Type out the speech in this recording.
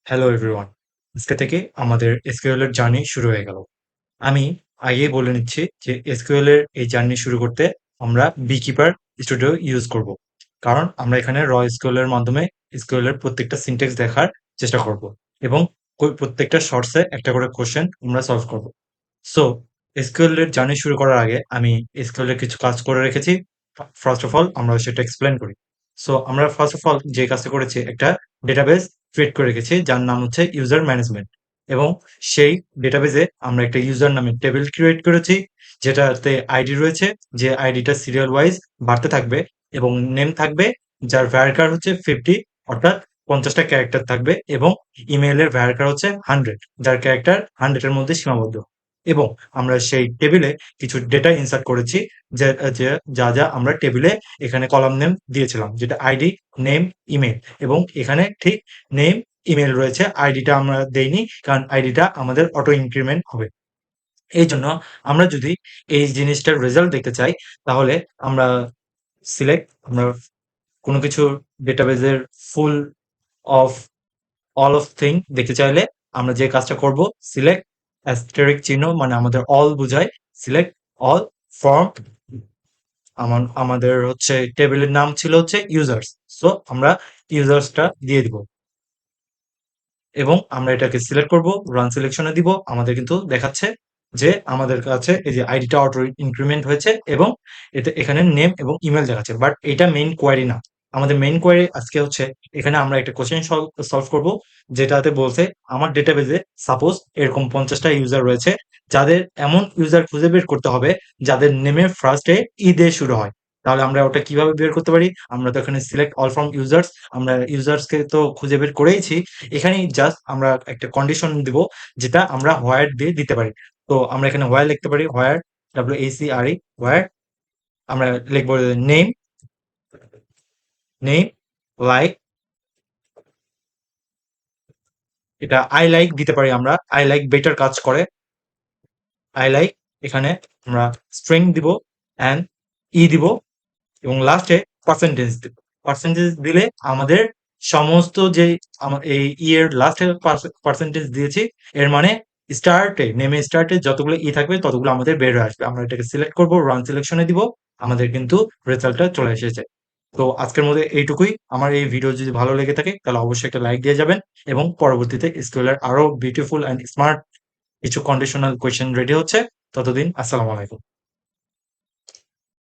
Hello everyone. আজকে থেকে আমাদের এসকিউএল এর জার্নি শুরু হয়ে গেল। আমি আগেই বলে নিচ্ছি যে এসকিউএল এর এই জার্নি শুরু করতে আমরা বিকিপার স্টুডিও ইউজ করব। কারণ আমরা এখানে র এসকিউএল এর মাধ্যমে এসকিউএল এর প্রত্যেকটা সিনট্যাক্স দেখার চেষ্টা করব এবং প্রত্যেকটা শর্টসে একটা করে কোশ্চেন আমরা সলভ করব। সো এসকিউএল এর জার্নি শুরু করার আগে আমি এসকিউএল এর কিছু কাজ করে রেখেছি। ফার্স্ট অফ অল আমরা সেটা এক্সপ্লেন করি। সো আমরা ফার্স্ট অফ অল যে কাজটা করেছি, একটা ডেটাবেস ক্রিয়েট করে রেখেছি যার নাম হচ্ছে ইউজার ম্যানেজমেন্ট। এবং সেই ডেটাবেসে আমরা একটা ইউজার নামে টেবিল ক্রিয়েট করেছি, যেটাতে আইডি রয়েছে, যে আইডিটা সিরিয়াল ওয়াইজ বাড়তে থাকবে এবং নেম থাকবে, যার ভ্যারকার হচ্ছে 50, অর্থাৎ 50টা ক্যারেক্টার থাকবে, এবং ইমেইলের ভ্যারকার হচ্ছে 100, যার ক্যারেক্টার 100 এর মধ্যে সীমাবদ্ধ। এবং আমরা সেই টেবিলে কিছু ডেটা ইনসার্ট করেছি, যে যা যা আমরা টেবিলে এখানে কলাম নেম দিয়েছিলাম, যেটা আইডি, নেম, ইমেল। এবং এখানে ঠিক নেম, ইমেল রয়েছে, আইডিটা আমরা দেইনি, কারণ আইডিটা আমাদের অটো ইনক্রিমেন্ট হবে। এই জন্য আমরা যদি এই জিনিসটার রেজাল্ট দেখতে চাই, তাহলে আমরা আমরা কোনো কিছুর ডেটাবেজের full of all of thing দেখতে চাইলে আমরা যে কাজটা করব, সিলেক্ট অ্যাস্টেরিক চিহ্ন, মানে আমাদের অল বোঝায়, সিলেক্ট অল ফ্রম, আমাদের হচ্ছে টেবিলের নাম ছিল হচ্ছে ইউজার্স। সো আমরা ইউজার্সটা দিয়ে দিব এবং আমরা এটাকে সিলেক্ট করব, রান সিলেকশনে দিব। আমাদের কিন্তু দেখাচ্ছে যে আমাদের কাছে এই যে আইডিটা অটো ইনক্রিমেন্ট হয়েছে এবং এখানে নেম এবং ইমেল দেখাচ্ছে, বাট এটা মেইন কোয়ারি না। আমাদের মেইন কোয়ারি আজকে হচ্ছে, এখানে আমরা একটা কোশ্চেন সলভ করব, যেটাতে বলছে আমার ডেটাবেজে সাপোজ এরকম 50টা ইউজার রয়েছে, যাদের এমন ইউজার খুঁজে বের করতে হবে যাদের নেমের ফার্স্টে ই দিয়ে শুরু হয়। তাহলে আমরা ওটা কিভাবে বের করতে পারি? আমরা তো এখানে সিলেক্ট অল ফ্রম ইউজার্স, আমরা ইউজার্সকে তো খুঁজে বের করেইছি। এখানেই জাস্ট আমরা একটা কন্ডিশন দিব, যেটা আমরা হোয়ার দিয়ে দিতে পারি। তো আমরা এখানে হোয়ার লিখতে পারি, হোয়ার, WACRE, হোয়ার আমরা লিখবো নেম, নেম লাইক, এটা আই লাইক দিতে পারি, আমরা আই লাইক বেটার কাজ করে, আই লাইক। এখানে আমরা স্ট্রিং দিব অ্যান্ড দিব, এবং লাস্টে পার্সেন্টেজ দিব। পার্সেন্টেজ দিলে আমাদের সমস্ত যে এই এর লাস্টে পার্সেন্টেজ দিয়েছি, এর মানে স্টার্টে, নেমে স্টার্টে যতগুলো থাকবে ততগুলো আমাদের বের হয়ে আসবে। আমরা এটাকে সিলেক্ট করব, রান সিলেকশনে দিব, আমাদের কিন্তু রেজাল্টটা চলে এসেছে। তো আজকের মধ্যে এইটুকুই। আমার এই ভিডিও যদি ভালো লেগে থাকে তাহলে অবশ্যই একটা লাইক দিয়ে যাবেন, এবং পরবর্তীতে এসকিউএল আরো বিউটিফুল অ্যান্ড স্মার্ট কিছু কন্ডিশনাল কোয়েশ্চেন রেডি হচ্ছে। ততদিন আসসালামু আলাইকুম।